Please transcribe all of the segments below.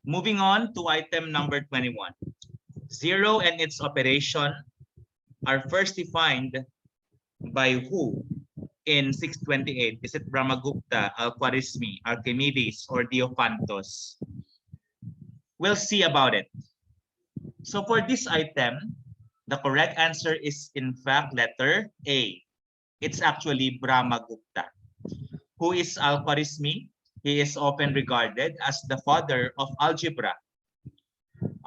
Moving on to item number 21. 0 and its operation are first defined by who in 628? Is it Brahmagupta, Al-Khwarizmi, Archimedes, or Diophantus? We'll see about it. So for this item, the correct answer is in fact letter A. It's actually Brahmagupta. Who is Al-Khwarizmi? He is often regarded as the father of algebra.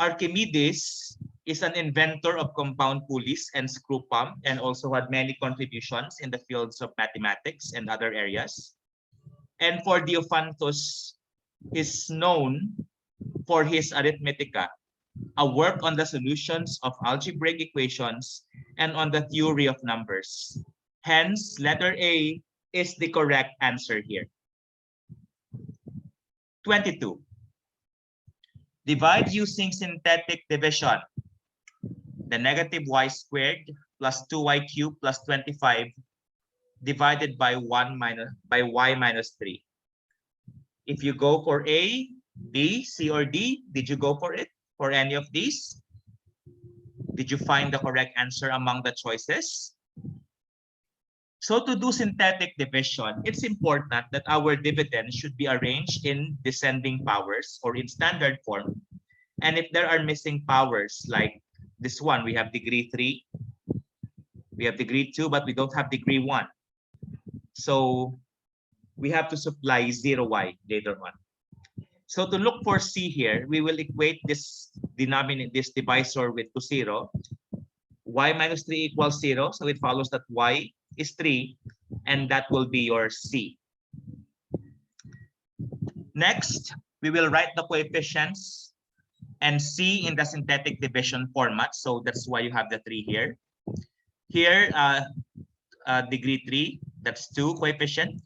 Archimedes is an inventor of compound pulleys and screw pump and also had many contributions in the fields of mathematics and other areas. And for Diophantus is known for his Arithmetica, a work on the solutions of algebraic equations and on the theory of numbers. Hence, letter A is the correct answer here. 22. Divide using synthetic division. The negative y squared plus 2y cubed plus 25 divided by y minus 3. If you go for A, B, C, or D, did you go for it? For any of these? Did you find the correct answer among the choices? So to do synthetic division, it's important that our dividend should be arranged in descending powers or in standard form. And if there are missing powers, like this one, we have degree 3, we have degree 2, but we don't have degree 1. So we have to supply 0y later on. So to look for C here, we will equate this divisor with to 0. Y minus 3 equals 0. So it follows that y is 3, and that will be your C. Next, we will write the coefficients and C in the synthetic division format. So that's why you have the 3 here. Here, degree 3, that's 2 coefficient.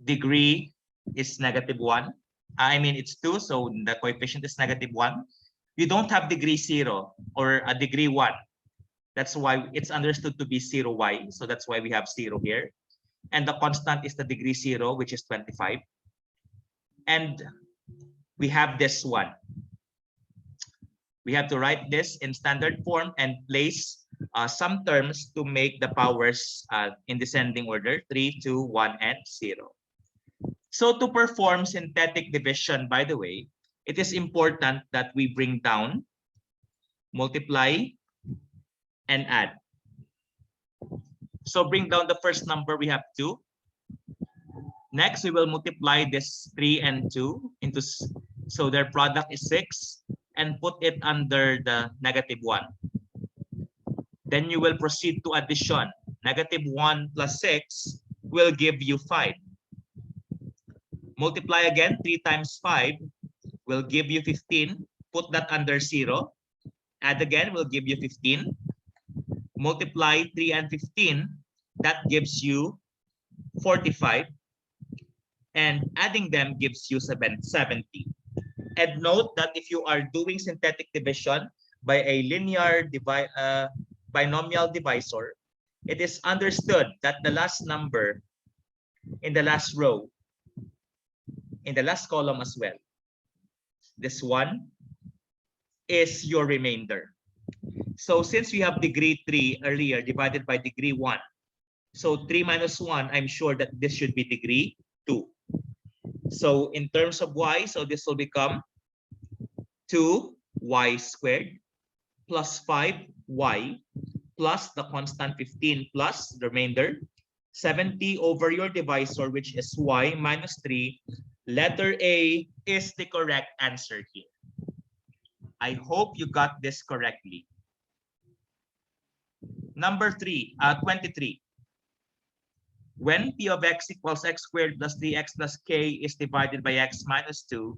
Degree is negative 1. I mean, it's 2, so the coefficient is negative 1. You don't have degree 0 or a degree 1. That's why it's understood to be 0y. So that's why we have 0 here. And the constant is the degree 0, which is 25. And we have this one. We have to write this in standard form and place some terms to make the powers in descending order, 3, 2, 1, and 0. So to perform synthetic division, by the way, it is important that we bring down, multiply, and add. So bring down the first number, we have 2. Next, we will multiply this 3 and 2 into, so their product is 6, and put it under the negative 1. Then you will proceed to addition. Negative 1 plus 6 will give you 5. Multiply again, 3 times 5 will give you 15. Put that under 0. Add again will give you 15. Multiply 3 and 15, that gives you 45. And adding them gives you 70. And note that if you are doing synthetic division by a linear binomial divisor, it is understood that the last number in the last row, in the last column as well, this one is your remainder. So since we have degree 3 earlier divided by degree 1, so 3 minus 1, I'm sure that this should be degree 2. So in terms of y, so this will become 2y squared plus 5y plus the constant 15 plus the remainder 70 over your divisor, which is y minus 3. Letter A is the correct answer here. I hope you got this correctly. Number 23. When p of x equals x squared plus 3x plus k is divided by x minus 2,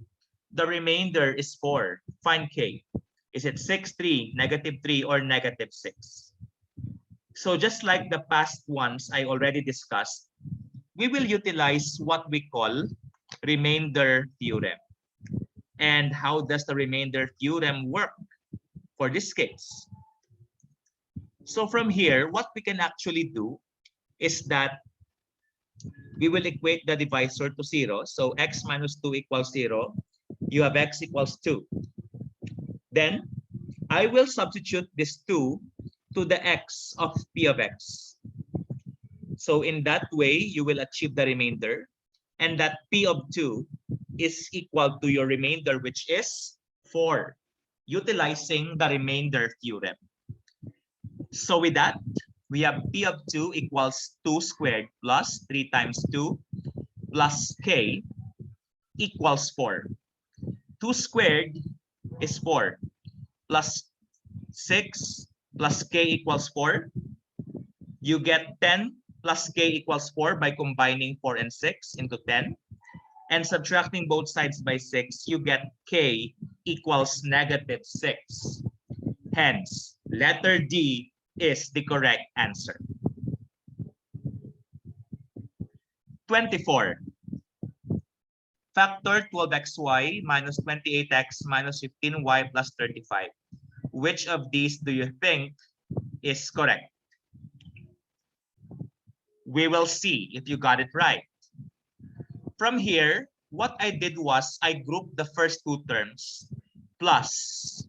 the remainder is 4. Find k. Is it 6, 3, negative 3, or negative 6? So just like the past ones I already discussed, we will utilize what we call remainder theorem. And how does the remainder theorem work for this case? So from here, what we can actually do is that we will equate the divisor to 0. So x minus 2 equals 0. you have x equals 2. Then I will substitute this 2 to the x of p of x. So in that way, you will achieve the remainder, and that p of 2 is equal to your remainder, which is 4, utilizing the remainder theorem. So with that, we have p of 2 equals 2 squared plus 3 times 2 plus k equals 4. 2 squared is 4 plus 6 plus k equals 4. You get 10 plus k equals 4 by combining 4 and 6 into 10. And subtracting both sides by 6, you get k equals negative 6. Hence, letter D is the correct answer. 24. Factor 12xy minus 28x minus 15y plus 35. Which of these do you think is correct? We will see if you got it right. From here, what I did was I grouped the first two terms plus,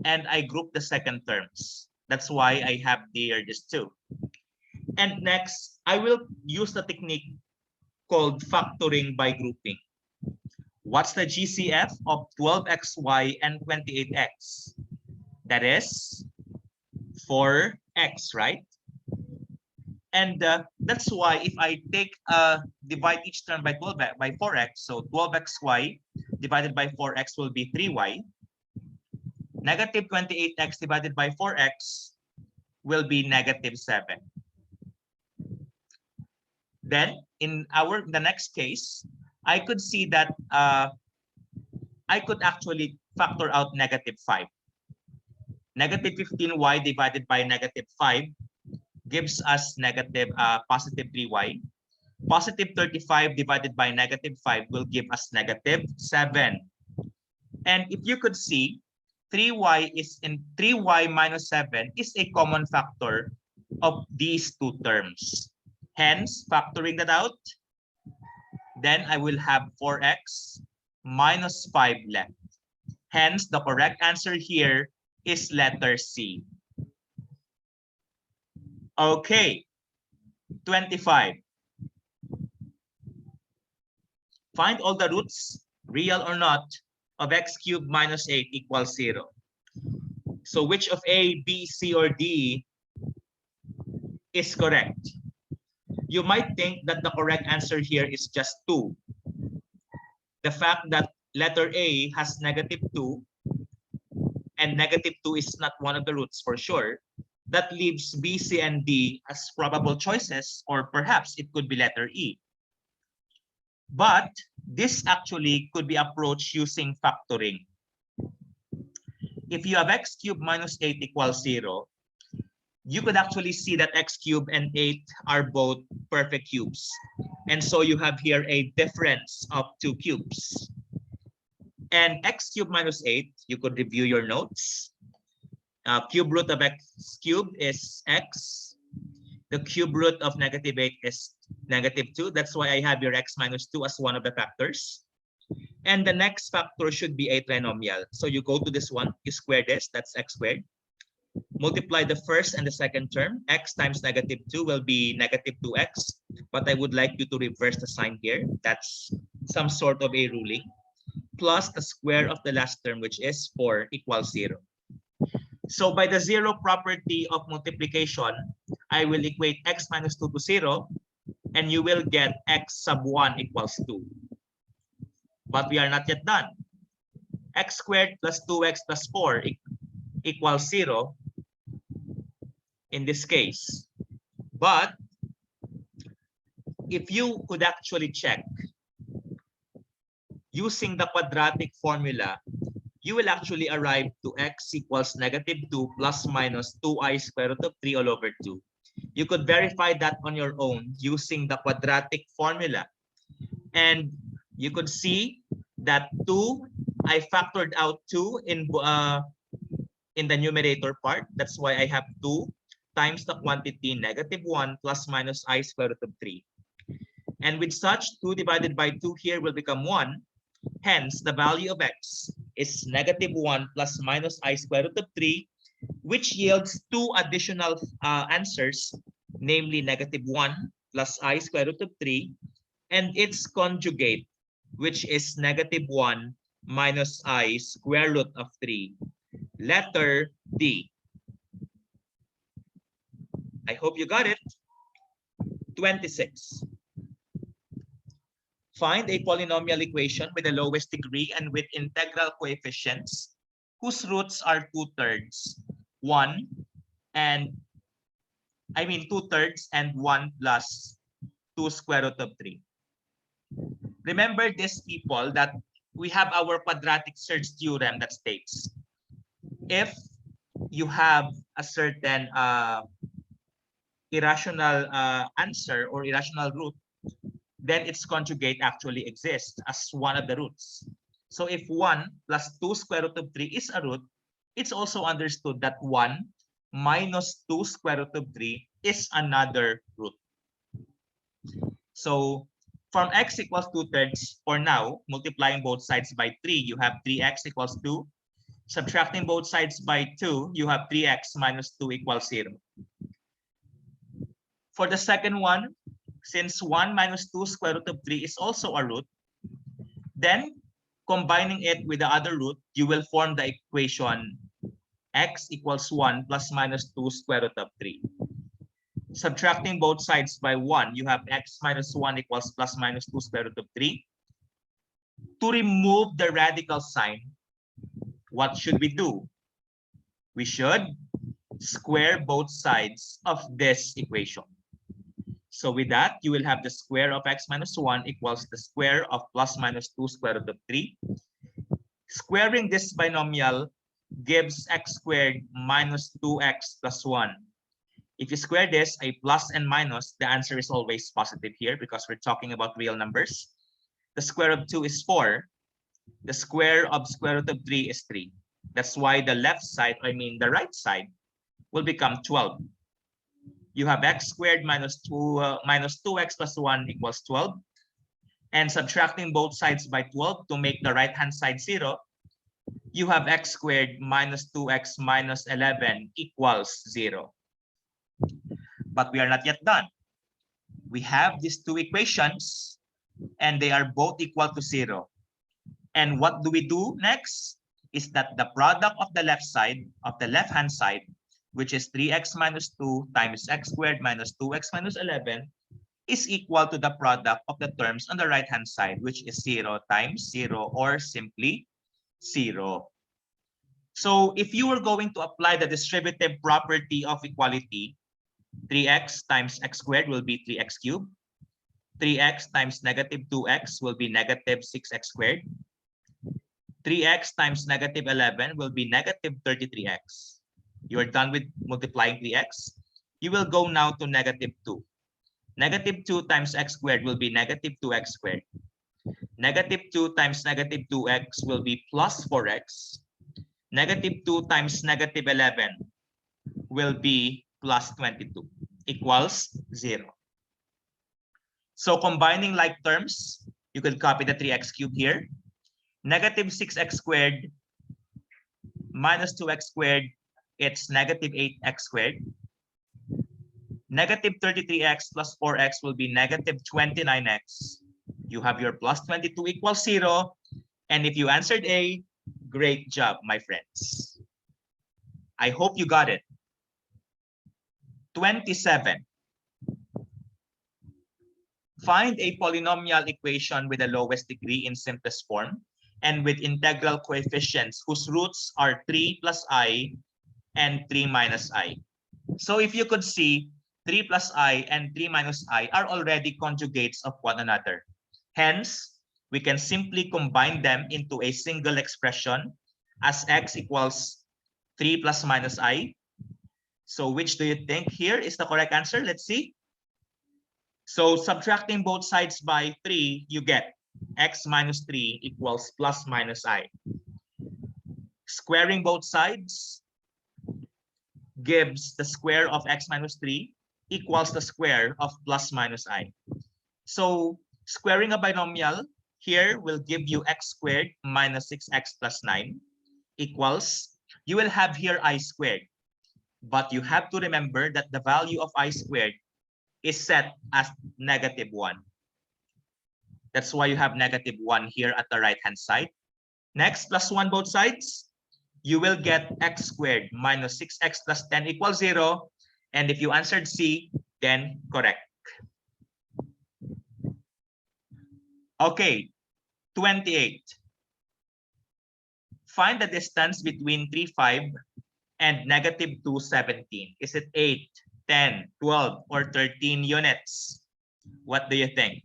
and I grouped the second terms. That's why I have here this 2. And next, I will use the technique called factoring by grouping. What's the GCF of 12xy and 28x? That is 4x, right? And that's why if I take divide each term by 4x, so 12xy divided by 4x will be 3y. Negative 28x divided by 4x will be negative 7. Then in the next case, I could see that I could actually factor out negative 5. Negative 15y divided by negative 5 gives us positive 3y. Positive 35 divided by negative 5 will give us negative 7. And if you could see, 3y minus 7 is a common factor of these two terms. Hence, factoring that out, then I will have 4x minus 5 left. Hence, the correct answer here is letter C. Okay, 25. Find all the roots, real or not, of x cubed minus 8 equals 0. So which of A, B, C, or D is correct? You might think that the correct answer here is just 2. The fact that letter A has negative 2 and negative 2 is not one of the roots for sure, that leaves B, C, and D as probable choices, or perhaps it could be letter E. But this actually could be approached using factoring. If you have x cubed minus 8 equals 0, you could actually see that x cubed and 8 are both perfect cubes. And so you have here a difference of 2 cubes. And x cubed minus 8, you could review your notes. Cube root of x cubed is x. The cube root of negative 8 is negative 2. That's why I have your x minus 2 as one of the factors. And the next factor should be a trinomial. So you go to this one, you square this, that's x squared. Multiply the first and the second term. X times negative 2 will be negative 2x. But I would like you to reverse the sign here. That's some sort of a ruling. Plus the square of the last term, which is 4 equals 0. So by the zero property of multiplication, I will equate x minus 2 to 0, and you will get x sub 1 equals 2. But we are not yet done. X squared plus 2x plus 4 equals 0 in this case. But if you could actually check using the quadratic formula, you will actually arrive to x equals negative 2 plus minus 2i square root of 3 all over 2. You could verify that on your own using the quadratic formula. And you could see that 2, I factored out 2 in the numerator part. That's why I have 2 times the quantity negative 1 plus minus I square root of 3. And with such, 2 divided by 2 here will become 1. Hence, the value of x is -1 plus minus I square root of 3, which yields two additional answers, namely -1 plus I square root of 3, and its conjugate, which is -1 minus I square root of 3. Letter D. I hope you got it. 26. Find a polynomial equation with the lowest degree and with integral coefficients whose roots are 2/3, 1, and 2/3 and 1 plus 2 square root of 3. Remember this, people, that we have our quadratic search theorem that states if you have a certain irrational answer or irrational root, then its conjugate actually exists as one of the roots. So if 1 plus 2 square root of 3 is a root, it's also understood that 1 minus 2 square root of 3 is another root. So from x equals 2/3, for now, multiplying both sides by 3, you have 3x equals 2. Subtracting both sides by 2, you have 3x minus 2 equals 0. For the second one, since 1 minus 2 square root of 3 is also a root, then combining it with the other root, you will form the equation x equals 1 plus minus 2 square root of 3. Subtracting both sides by 1, you have x minus 1 equals plus minus 2 square root of 3. To remove the radical sign, what should we do? We should square both sides of this equation. So with that, you will have the square of x minus 1 equals the square of plus minus 2 square root of 3. Squaring this binomial gives x squared minus 2x plus 1. If you square this, a plus and minus, the answer is always positive here because we're talking about real numbers. The square of 2 is 4. The square of square root of 3 is 3. That's why the left side, the right side, will become 12. You have x squared minus 2x plus 1 equals 12. And subtracting both sides by 12 to make the right-hand side 0, you have x squared minus 2x minus 11 equals 0. But we are not yet done. We have these two equations, and they are both equal to 0. And what do we do next? Is that the product of the left side, of the left-hand side, which is 3x minus 2 times x squared minus 2x minus 11, is equal to the product of the terms on the right-hand side, which is 0 times 0, or simply 0. So if you were going to apply the distributive property of equality, 3x times x squared will be 3x cubed. 3x times negative 2x will be negative 6x squared. 3x times negative 11 will be negative 33x. You are done with multiplying 3x. You will go now to negative 2. Negative 2 times x squared will be negative 2x squared. Negative 2 times negative 2x will be plus 4x. Negative 2 times negative 11 will be plus 22 equals 0. So combining like terms, you could copy the 3x cubed here. Negative 6x squared minus 2x squared, it's negative 8x squared. Negative 33x plus 4x will be negative 29x. You have your plus 22 equals 0. And if you answered A, great job, my friends. I hope you got it. 27. Find a polynomial equation with the lowest degree in simplest form and with integral coefficients whose roots are 3 plus I and 3 minus I. So if you could see, 3 plus I and 3 minus I are already conjugates of one another. Hence, we can simply combine them into a single expression as x equals 3 plus minus I. So which do you think here is the correct answer? Let's see. So subtracting both sides by 3, you get x minus 3 equals plus minus I. Squaring both sides gives the square of x minus 3 equals the square of plus minus I. So squaring a binomial here will give you x squared minus 6x plus 9 equals, you will have here I squared. But you have to remember that the value of I squared is set as -1. That's why you have -1 here at the right-hand side. Next, plus 1 both sides. You will get x squared minus 6x plus 10 equals 0. And if you answered C, then correct. Okay, 28. Find the distance between 3, 5 and -2, 17. Is it 8, 10, 12, or 13 units? What do you think?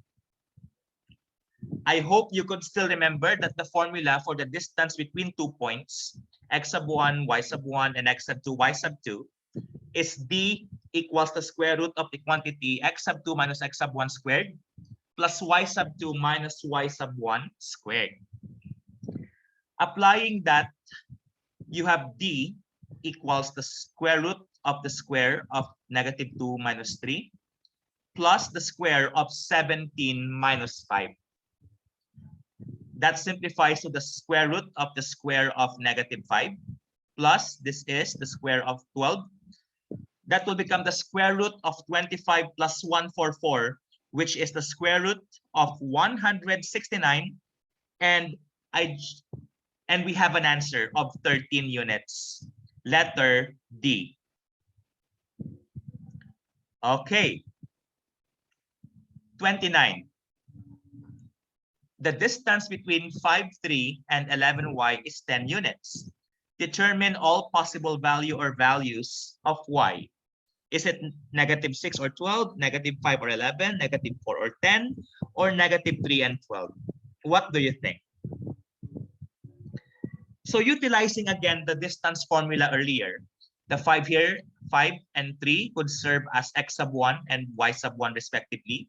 I hope you could still remember that the formula for the distance between 2 points, x sub 1, y sub 1, and x sub 2, y sub 2, is d equals the square root of the quantity x sub 2 minus x sub 1 squared plus y sub 2 minus y sub 1 squared. Applying that, you have d equals the square root of the square of -2 minus 3 plus the square of 17 minus 5. That simplifies to the square root of the square of -5 plus this is the square of 12. That will become the square root of 25 plus 144, which is the square root of 169. And we have an answer of 13 units. Letter D. Okay. 29. The distance between 5, 3 and 11y is 10 units. Determine all possible value or values of y. Is it -6 or 12, -5 or 11, -4 or 10, or -3 and 12? What do you think? So utilizing again the distance formula earlier, the 5 here, 5 and 3 could serve as x sub 1 and y sub 1 respectively.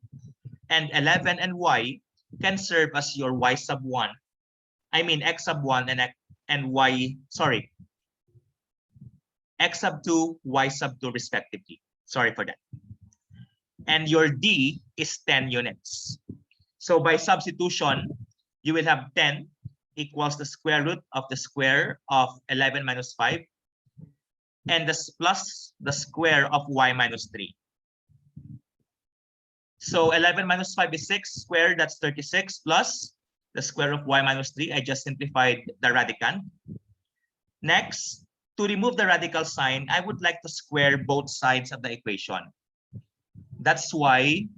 And 11 and y can serve as your y sub 1. I mean x sub 1 and y, sorry, x sub 2, y sub 2 respectively. Sorry for that. And your D is 10 units. So by substitution, you will have 10 equals the square root of the square of 11 minus 5 and this plus the square of y minus 3. So 11 minus 5 is 6 squared, that's 36 plus the square of y minus 3. I just simplified the radicand. Next, to remove the radical sign, I would like to square both sides of the equation. That's why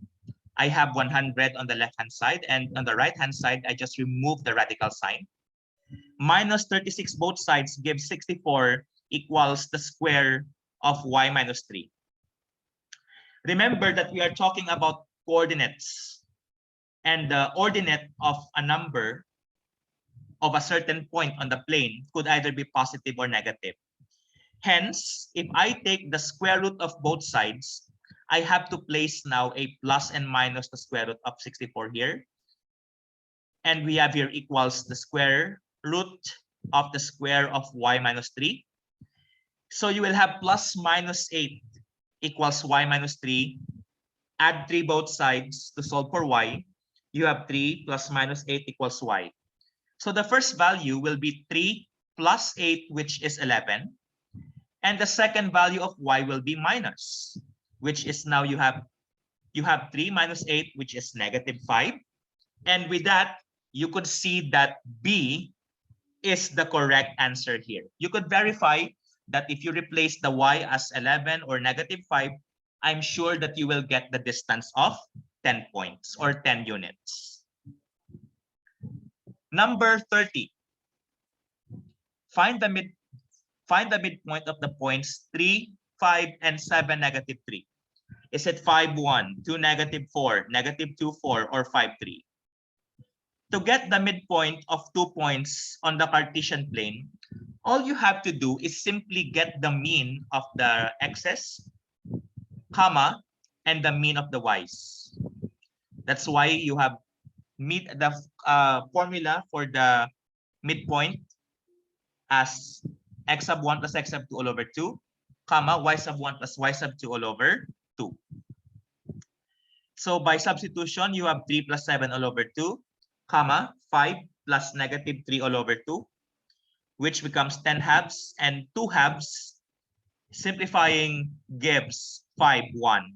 I have 100 on the left-hand side, and on the right-hand side, I just remove the radical sign. Minus 36 both sides gives 64 equals the square of y minus 3. Remember that we are talking about coordinates, and the ordinate of a number of a certain point on the plane could either be positive or negative. Hence, if I take the square root of both sides, I have to place now a plus and minus the square root of 64 here. And we have here equals the square root of the square of y minus 3. So you will have plus minus 8 equals y minus 3. Add 3 both sides to solve for y. You have 3 plus minus 8 equals y. So the first value will be 3 plus 8, which is 11. And the second value of y will be minus, which is now you have 3 minus 8, which is -5. And with that, you could see that B is the correct answer here. You could verify that if you replace the y as 11 or -5, I'm sure that you will get the distance of 10 points or 10 units. Number 30. Find the midpoint of the points 3, 5, and 7, -3. Is it 5, 1, 2, -4, -2, 4, or 5, 3? To get the midpoint of 2 points on the Cartesian plane, all you have to do is simply get the mean of the x's, comma, and the mean of the y's. That's why you have the formula for the midpoint as x sub 1 plus x sub 2 all over 2, comma, y sub 1 plus y sub 2 all over 2. So by substitution, you have 3 plus 7 all over 2, comma, 5 plus negative 3 all over 2, which becomes 10 halves, and 2 halves, simplifying, gives 5, 1.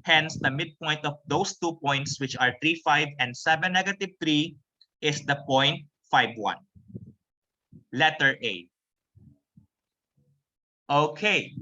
Hence, the midpoint of those 2 points, which are 3, 5, and 7, negative 3, is the point 5, 1. Letter A. Okay,